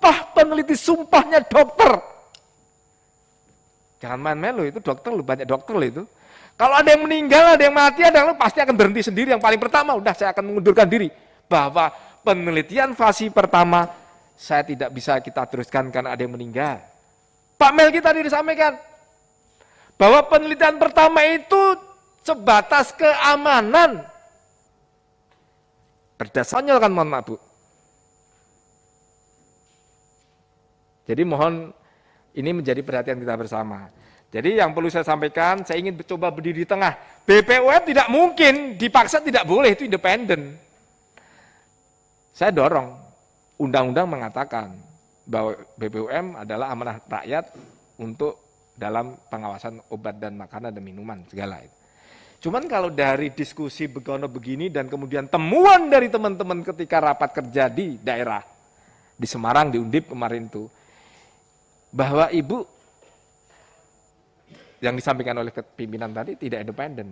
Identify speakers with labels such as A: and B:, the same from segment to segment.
A: sumpah peneliti, sumpahnya dokter. Jangan main-main loh, itu dokter loh, banyak dokter loh itu. Kalau ada yang meninggal, ada yang mati, ada yang pasti akan berhenti sendiri. Yang paling pertama, udah saya akan mengundurkan diri. Bahwa penelitian fase pertama, saya tidak bisa kita teruskan karena ada yang meninggal. Pak Melki tadi disampaikan, bahwa penelitian pertama itu sebatas keamanan. Berdasarnya kan mohon maaf Bu. Jadi mohon ini menjadi perhatian kita bersama. Jadi yang perlu saya sampaikan, saya ingin coba berdiri di tengah. BPOM tidak mungkin, dipaksa tidak boleh, itu independen. Saya dorong, undang-undang mengatakan bahwa BPOM adalah amanah rakyat untuk dalam pengawasan obat dan makanan dan minuman, segala itu. Cuman kalau dari diskusi begini dan kemudian temuan dari teman-teman ketika rapat kerja di daerah, di Semarang, di Undip kemarin itu, bahwa Ibu yang disampaikan oleh pimpinan tadi tidak independen.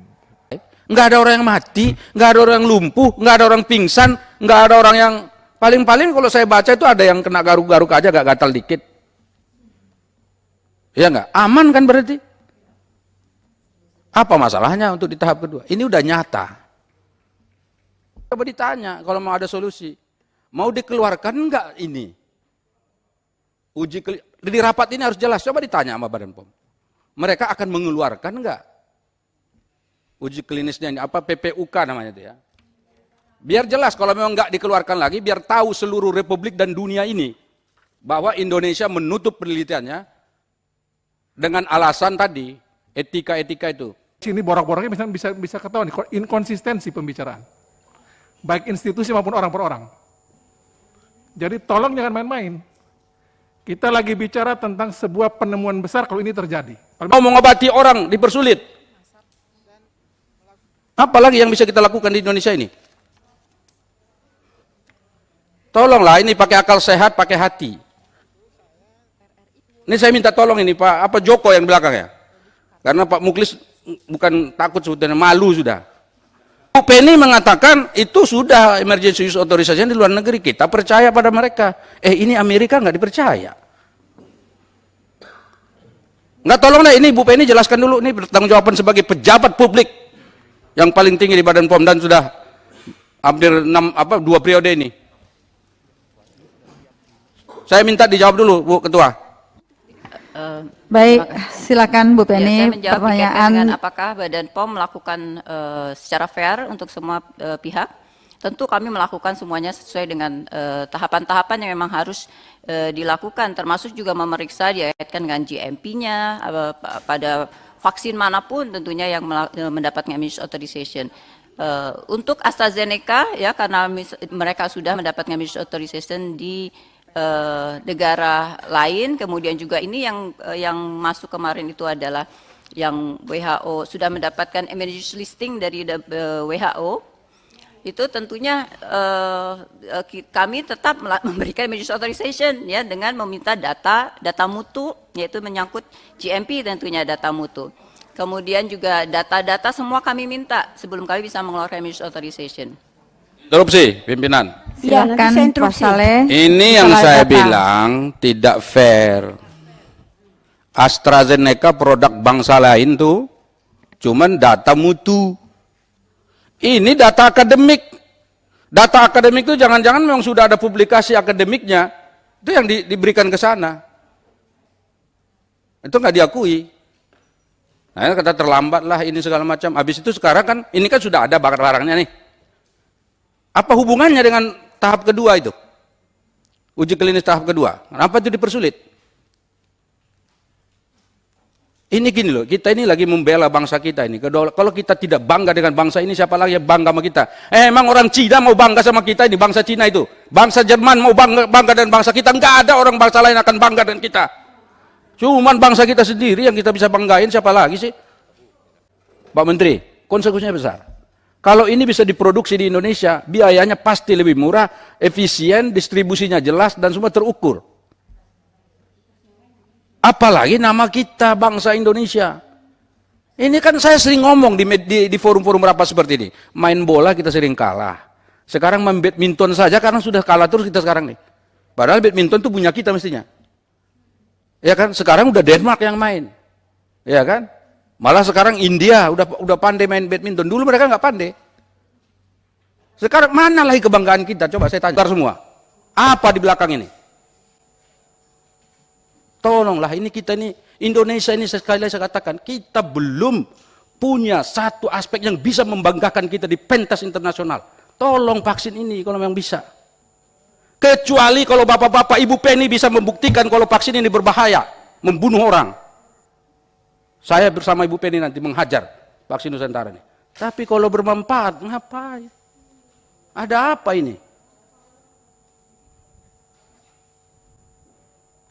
B: Nggak ada orang yang mati, nggak ada orang yang lumpuh, nggak ada orang pingsan, nggak ada orang yang paling-paling kalau saya baca itu ada yang kena garuk-garuk aja, gak gatal dikit. Ya nggak? Aman kan berarti? Apa masalahnya untuk di tahap kedua? Ini udah nyata. Coba ditanya kalau mau ada solusi. Mau dikeluarkan nggak ini? Di rapat ini harus jelas. Coba ditanya sama Badan POM. Mereka akan mengeluarkan enggak uji klinisnya ini, apa PPUK namanya itu ya. Biar jelas kalau memang enggak dikeluarkan lagi, biar tahu seluruh Republik dan dunia ini bahwa Indonesia menutup penelitiannya dengan alasan tadi etika-etika itu.
C: Sini borak-boraknya bisa ketahuan inkonsistensi pembicaraan. Baik institusi maupun orang per orang. Jadi tolong jangan main-main. Kita lagi bicara tentang sebuah penemuan besar kalau ini terjadi.
B: Mau mengobati orang dipersulit. Apalagi yang bisa kita lakukan di Indonesia ini? Tolonglah ini pakai akal sehat, pakai hati. Ini saya minta tolong ini Pak Joko yang belakang ya. Karena Pak Muklis bukan takut sebetulnya, malu sudah. Bu Penny mengatakan itu sudah emergency use authorization di luar negeri, kita percaya pada mereka. Ini Amerika nggak dipercaya. Nggak, tolong deh ini Bu Penny jelaskan dulu, ini pertanggungjawaban sebagai pejabat publik yang paling tinggi di Badan POM dan sudah hampir 2 periode ini. Saya minta dijawab dulu Bu Ketua.
D: Baik, silakan Bu Penny.
E: Ya, saya menjawab
D: pertanyaan
E: dengan apakah Badan POM melakukan secara fair untuk semua pihak. Tentu kami melakukan semuanya sesuai dengan tahapan-tahapan yang memang harus dilakukan, termasuk juga memeriksa dikaitkan dengan GMP-nya pada vaksin manapun tentunya yang mendapatkan emergency authorization. Untuk AstraZeneca ya karena mereka sudah mendapatkan emergency authorization di negara lain, kemudian juga ini yang masuk kemarin itu adalah yang WHO sudah mendapatkan emergency listing dari WHO, itu tentunya kami tetap memberikan emergency authorization ya dengan meminta data mutu, yaitu menyangkut GMP tentunya data mutu. Kemudian juga data-data semua kami minta sebelum kami bisa mengeluarkan emergency authorization.
B: Interupsi, pimpinan.
D: silakan Pak Saleh.
B: Ini yang saya bilang tidak fair. AstraZeneca produk bangsa lain tuh cuman data mutu. Ini data akademik. Data akademik itu jangan-jangan memang sudah ada publikasi akademiknya. Itu yang diberikan ke sana. Itu nggak diakui. Nah, kata terlambat lah ini segala macam. Habis itu sekarang kan ini kan sudah ada barang-barangnya nih. Apa hubungannya dengan tahap kedua itu? Uji klinis tahap kedua. Kenapa itu dipersulit? Ini gini loh, kita ini lagi membela bangsa kita ini. Kalau kita tidak bangga dengan bangsa ini, siapa lagi yang bangga sama kita? Emang orang Cina mau bangga sama kita ini, bangsa Cina itu. Bangsa Jerman mau bangga dengan bangsa kita. Enggak ada orang bangsa lain akan bangga dengan kita. Cuman bangsa kita sendiri yang kita bisa banggain, siapa lagi sih? Pak Menteri, konsekuensinya besar. Kalau ini bisa diproduksi di Indonesia, biayanya pasti lebih murah, efisien, distribusinya jelas, dan semua terukur. Apalagi nama kita, bangsa Indonesia. Ini kan saya sering ngomong di forum-forum rapat seperti ini. Main bola kita sering kalah. Sekarang main badminton saja, karena sudah kalah terus kita sekarang nih. Padahal badminton itu punya kita mestinya. Ya kan? Sekarang udah Denmark yang main. Ya kan? Malah sekarang India udah pandai main badminton. Dulu mereka nggak pandai. Sekarang mana lagi kebanggaan kita? Coba saya tanya semua. Apa di belakang ini? Tolonglah, ini kita ini, Indonesia ini sekali lagi saya katakan, kita belum punya satu aspek yang bisa membanggakan kita di pentas internasional. Tolong vaksin ini kalau memang bisa. Kecuali kalau bapak-bapak, ibu Penny bisa membuktikan kalau vaksin ini berbahaya, membunuh orang. Saya bersama ibu Penny nanti menghajar vaksin Nusantara ini. Tapi kalau bermanfaat, ngapain? Ada apa ini?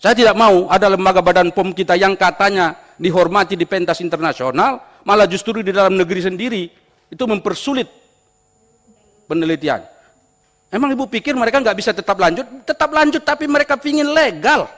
B: Saya tidak mau ada lembaga badan POM kita yang katanya dihormati di pentas internasional, malah justru di dalam negeri sendiri itu mempersulit penelitian. Emang ibu pikir mereka nggak bisa tetap lanjut? Tetap lanjut, tapi mereka ingin legal.